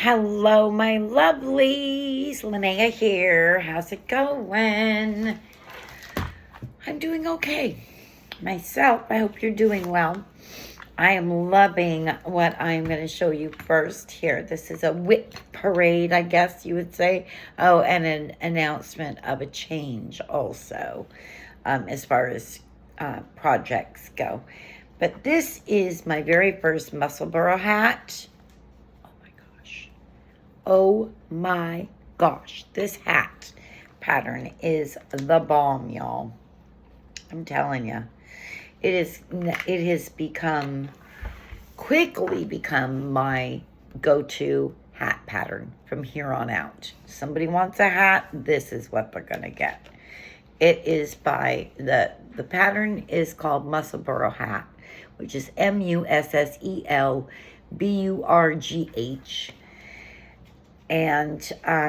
Hello, my lovelies. Linnea here. How's it going? I'm doing okay. Myself, I hope you're doing well. I am loving what I'm going to show you first here. This is a whip parade, I guess you would say. Oh, and an announcement of a change also, as far as projects go. But this is my very first Musselburgh hat. Oh my gosh, this hat pattern is the bomb, y'all. I'm telling you. It has quickly become my go-to hat pattern from here on out. Somebody wants a hat, this is what they're gonna get. It is by the pattern is called Musselburgh Hat, which is Musselburgh. And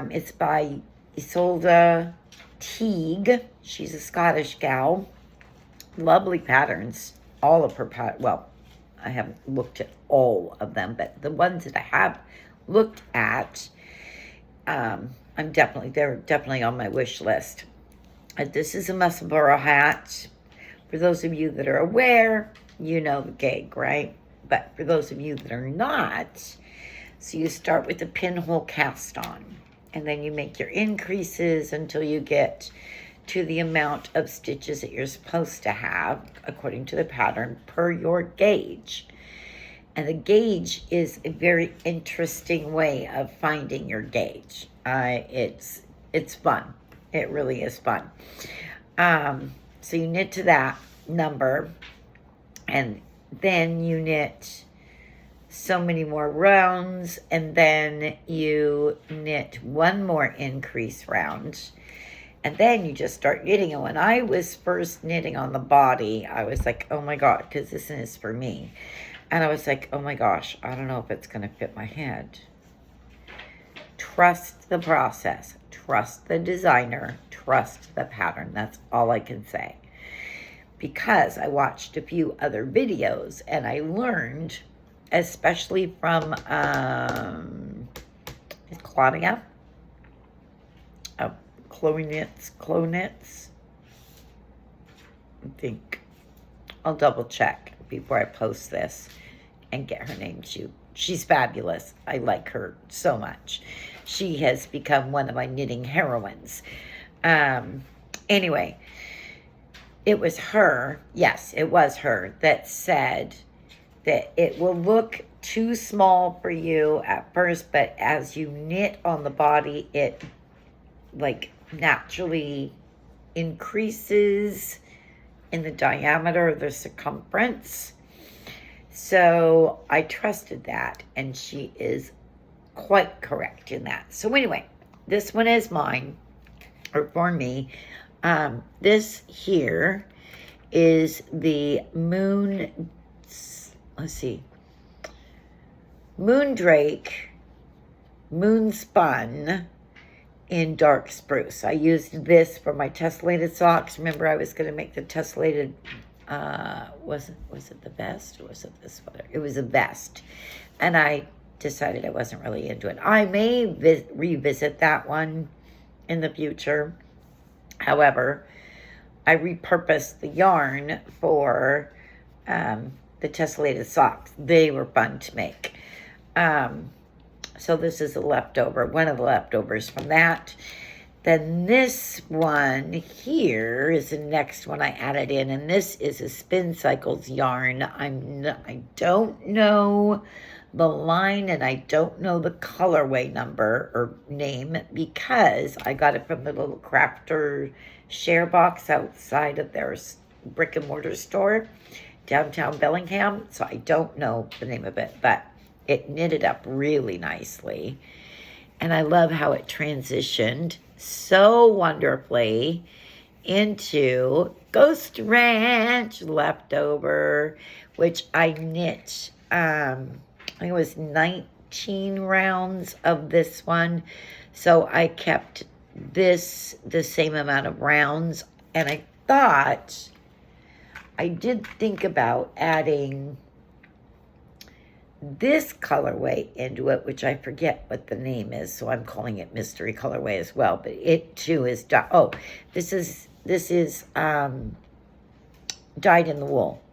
it's by Isolde Teague. She's a Scottish gal. Lovely patterns. All of her well, I haven't looked at all of them, but the ones that I have looked at, they're definitely on my wish list. This is a Musselburgh hat. For those of you that are aware, you know the gig, right? But for those of you that are not, so you start with the pinhole cast on, and then you make your increases until you get to the amount of stitches that you're supposed to have according to the pattern per your gauge. And the gauge is a very interesting way of finding your gauge. It's fun. It really is fun. So you knit to that number, and then you knit so many more rounds, and then you knit one more increase round, and then you just start knitting. And when I was first knitting on the body, I was like, oh my god, because this is for me, and I was like, oh my gosh, I don't know if it's going to fit my head. Trust the process, trust the designer, trust the pattern. That's all I can say, because I watched a few other videos and I learned, especially from Claudia. Chloe Knits. I think I'll double check before I post this and get her name. She's fabulous. I like her so much. She has become one of my knitting heroines. Anyway, it was her. Yes, it was her that said that it will look too small for you at first, but as you knit on the body, it like naturally increases in the diameter of the circumference. So I trusted that, and she is quite correct in that. So anyway, this one is mine, or for me. This here is the Moondrake Moonspun in dark spruce. I used this for my tessellated socks. Remember, I was going to make the tessellated, was it the vest, or was it the sweater? It was a vest. And I decided I wasn't really into it. I may revisit that one in the future. However, I repurposed the yarn for the tessellated socks. They were fun to make. So this is a leftover, one of the leftovers from that. Then this one here is the next one I added in, and this is a Spin Cycles yarn. I don't know the line, and I don't know the colorway number or name, because I got it from the little crafter share box outside of their brick and mortar store downtown Bellingham. So I don't know the name of it, but it knitted up really nicely. And I love how it transitioned so wonderfully into Ghost Ranch leftover, which I knit, I think it was 19 rounds of this one. So I kept this the same amount of rounds. And I did think about adding this colorway into it, which I forget what the name is, so I'm calling it mystery colorway as well. But it too is this is dyed in the wool.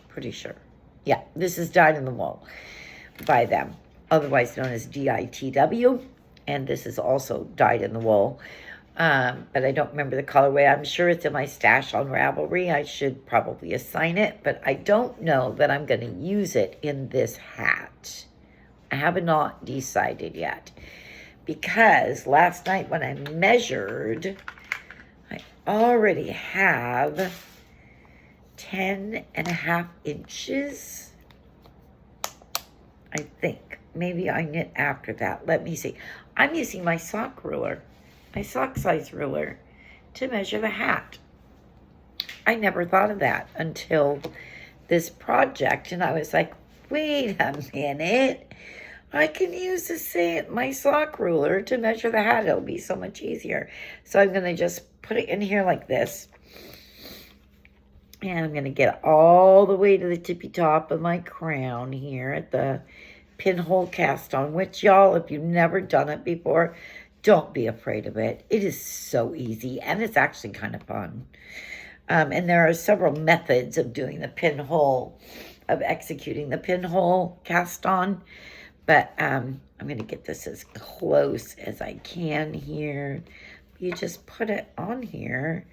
Pretty sure. Yeah, this is dyed in the wool by them, otherwise known as DITW, and this is also dyed in the wool. But I don't remember the colorway. I'm sure it's in my stash on Ravelry. I should probably assign it, but I don't know that I'm going to use it in this hat. I have not decided yet, because last night when I measured, I already have 10.5 inches. I think. Maybe I knit after that. Let me see. I'm using my sock ruler, my sock size ruler, to measure the hat. I never thought of that until this project, and I was like, wait a minute. I can use my sock ruler to measure the hat. It'll be so much easier. So I'm going to just put it in here like this. And I'm going to get all the way to the tippy top of my crown here at the pinhole cast on, which, y'all, if you've never done it before, don't be afraid of it. It is so easy, and it's actually kind of fun. And there are several methods of doing the pinhole, of executing the pinhole cast on. But I'm going to get this as close as I can here. You just put it on here,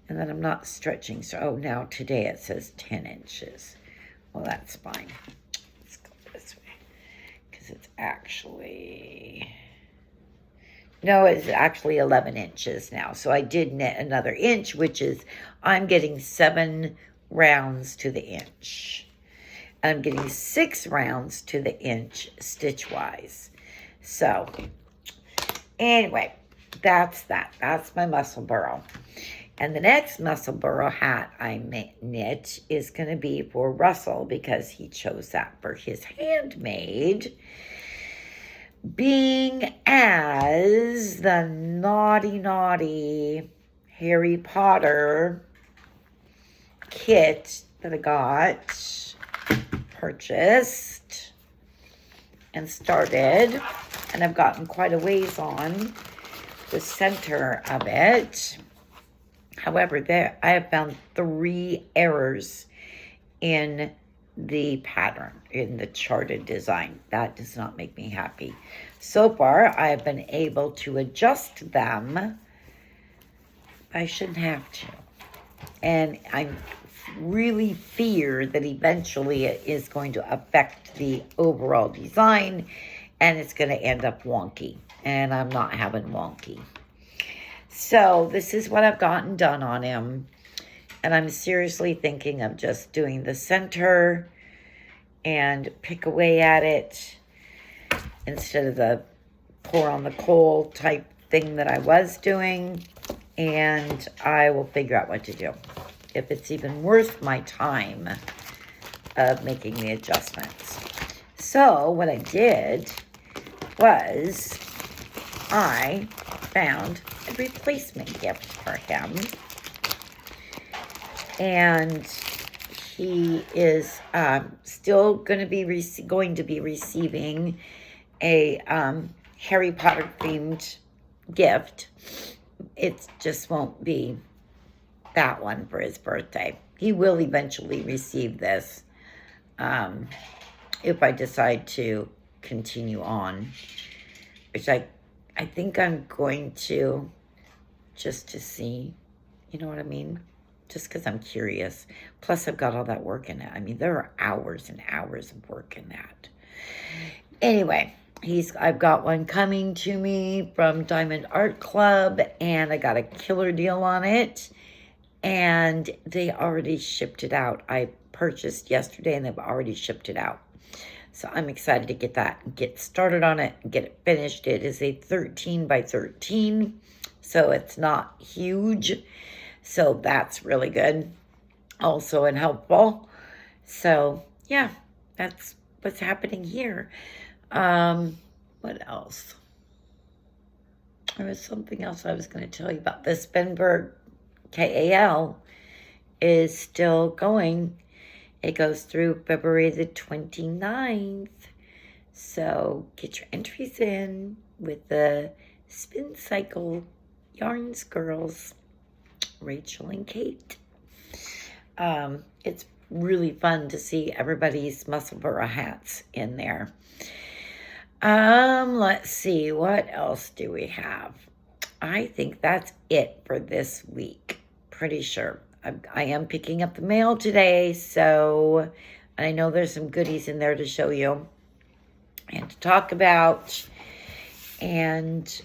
and then I'm not stretching. So, oh, now today it says 10 inches. Well, that's fine. Let's go this way. Because it's actually... No, it's actually 11 inches now. So I did knit another inch, which is, I'm getting 7 rounds to the inch. And I'm getting 6 rounds to the inch stitch-wise. So, anyway, that's that. That's my Musselburgh. And the next Musselburgh hat I knit is going to be for Russell, because he chose that for his handmade, being as the naughty Harry Potter kit that I got, purchased, and started, and I've gotten quite a ways on the center of it. However, I have found 3 errors in the pattern, in the charted design. That does not make me happy. So far, I have been able to adjust them. I shouldn't have to. And I really fear that eventually it is going to affect the overall design, and it's going to end up wonky. And I'm not having wonky. So this is what I've gotten done on him. And I'm seriously thinking of just doing the center and pick away at it instead of the pour on the coal type thing that I was doing. And I will figure out what to do, if it's even worth my time of making the adjustments. So what I did was I found a replacement gift for him. And he is still going to be receiving a Harry Potter themed gift. It just won't be that one for his birthday. He will eventually receive this if I decide to continue on, which I think I'm going to, just to see, you know what I mean? Just because I'm curious. Plus, I've got all that work in it. I mean, there are hours and hours of work in that. Anyway, I've got one coming to me from Diamond Art Club, and I got a killer deal on it, and they already shipped it out. I purchased yesterday, and they've already shipped it out. So I'm excited to get that and get started on it and get it finished. It is a 13 by 13, so it's not huge. So that's really good also and helpful. So, yeah, that's what's happening here. What else? There was something else I was going to tell you about. The Musselburgh KAL is still going. It goes through February the 29th. So get your entries in with the Spin Cycle Yarns girls, Rachel and Kate. It's really fun to see everybody's Musselburgh hats in there. Let's see, what else do we have? I think that's it for this week. Pretty sure. I am picking up the mail today, so I know there's some goodies in there to show you and to talk about. And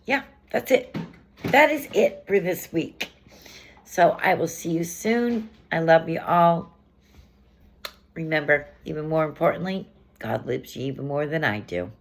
yeah, that's it. That is it for this week. So I will see you soon. I love you all. Remember, even more importantly, God loves you even more than I do.